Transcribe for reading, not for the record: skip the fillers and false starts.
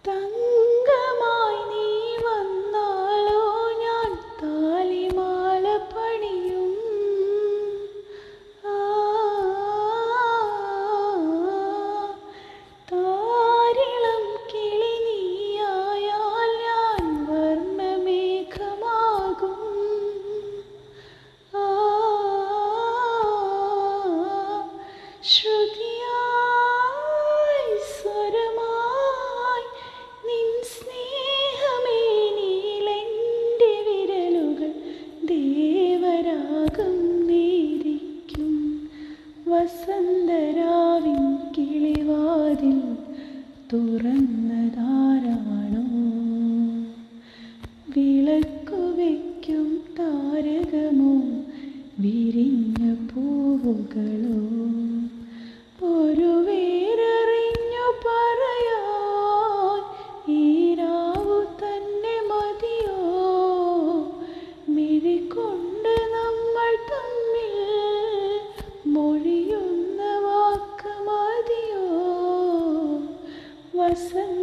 തങ്കമായി നീ വന്നാലോ ഞാൻ താലിമാല പണിയും. താരിളം കിളി നീയായാൽ ഞാൻ വർണ്ണമേഘമാകും. ശ്രുതിയായി സ്വരമായി നിൻ സ്നേഹമേനിയിലെൻ്റെ വിരലുകൾ ദേവരാഗം നേദിക്കും. വസന്തരാവിൻ കിളിവാതിൽ തുറന്നതാരാണോ? വിളക്കുവയ്ക്കും താരകമോ വിരിഞ്ഞ പൂവുകളോ? ഒരു വേരറിഞ്ഞു പറയാൻ ഈ രാവു തന്നെ മതിയോ? മിഴികൊണ്ട് നമ്മൾ തമ്മിൽ മൊഴിയുന്ന വാക്ക് മതിയോ? വസന്ത